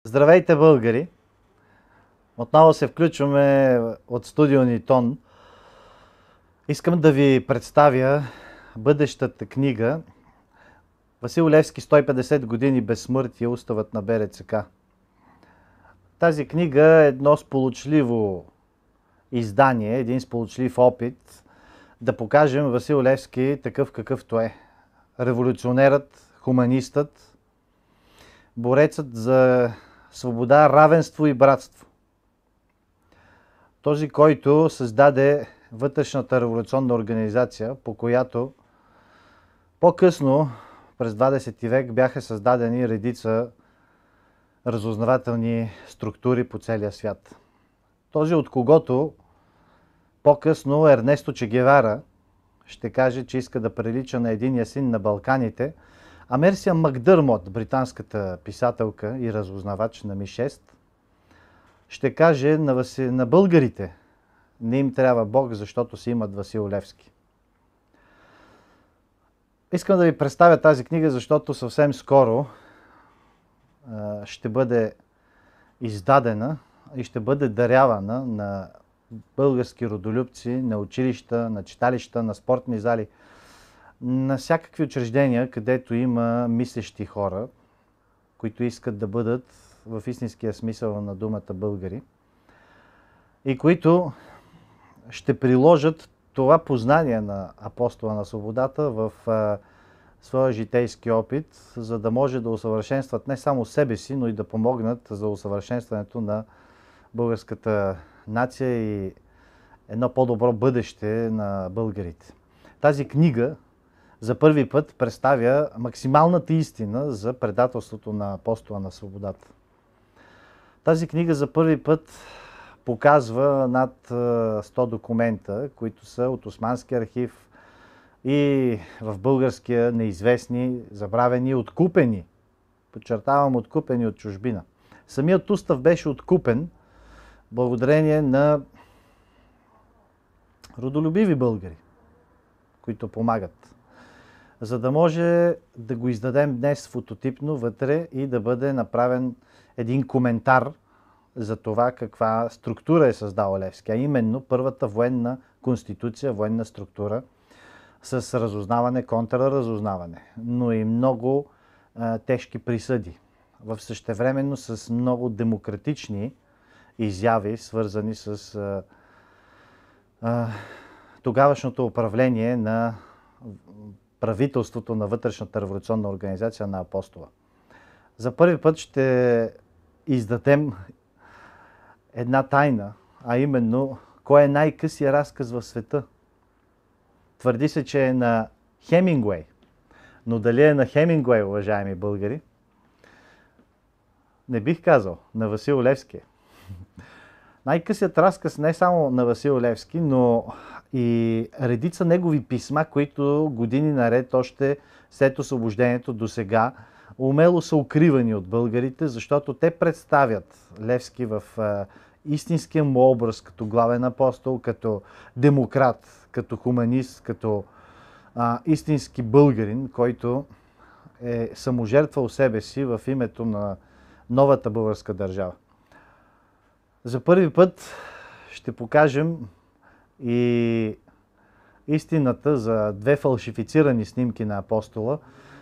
Здравейте, българи! Отново се включваме от студио Нитон. Искам да ви представя бъдещата книга Васил Левски 150 години безсмъртие, уставът на БРЦК. Тази книга е едно сполучливо издание, един сполучлив опит да покажем Васил Левски такъв какъвто е. Революционерът, хуманистът, борецът за свобода, равенство и братство. Този, който създаде вътрешната революционна организация, по която по-късно, през 20 век, бяха създадени редица разузнавателни структури по целия свят. Този, от когото по-късно Ернесто Че Гевара ще каже, че иска да прилича на единия син на Балканите, а Мерси Макдърмот, британската писателка и разузнавач на Ми-6, ще каже на българите: не им трябва Бог, защото си имат Васил Левски. Искам да ви представя тази книга, защото съвсем скоро ще бъде издадена и ще бъде дарявана на български родолюбци, на училища, на читалища, на спортни зали, на всякакви учреждения, където има мислещи хора, които искат да бъдат в истинския смисъл на думата българи и които ще приложат това познание на апостола на свободата в своя житейски опит, за да може да усъвършенстват не само себе си, но и да помогнат за усъвършенстването на българската нация и едно по-добро бъдеще на българите. Тази книга за първи път представя максималната истина за предателството на апостола на свободата. Тази книга за първи път показва над 100 документа, които са от Османския архив и в българския неизвестни, забравени, откупени. Подчертавам, откупени от чужбина. Самият устав беше откупен благодарение на родолюбиви българи, които помагат, за да може да го издадем днес фототипно вътре и да бъде направен един коментар за това каква структура е създал Левски, а именно първата военна конституция, военна структура с разузнаване, контраразузнаване, но и много тежки присъди, в същевременно с много демократични изяви, свързани с тогавашното управление на правителството на вътрешната революционна организация на апостола. За първи път ще издадем една тайна, а именно кой е най-късия разказ в света. Твърди се, че е на Хемингуей, но дали е на Хемингуей, уважаеми българи? Не бих казал, на Васил Левски. Най-късият разказ не само на Васил Левски, но и редица негови писма, които години наред, още след освобождението до сега, умело са укривани от българите, защото те представят Левски в истинския му образ като главен апостол, като демократ, като хуманист, като истински българин, който е саможертвал себе си в името на новата българска държава. За първи път ще покажем и истината за две фалшифицирани снимки на апостола,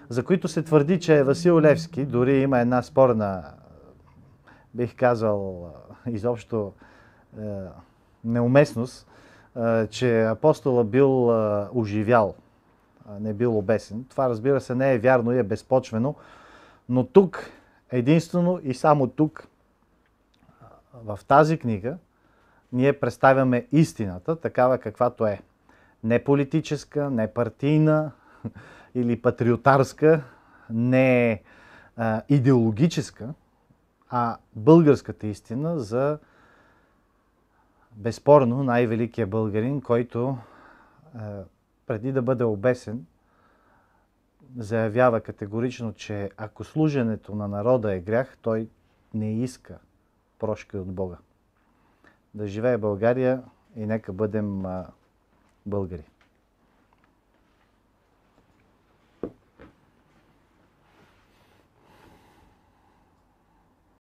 за които се твърди, че е Васил Левски. Дори има една спорна, бих казал, изобщо неуместност, че апостола бил оживял, не бил обесен. Това, разбира се, не е вярно и е безпочвено, но тук, единствено и само тук, в тази книга, ние представяме истината, такава каквато е. Не политическа, не партийна или патриотарска, не идеологическа, а българската истина за безспорно най-великия българин, който преди да бъде обесен, заявява категорично, че ако служенето на народа е грях, той не иска прошка от Бога. Да живее България и нека бъдем българи.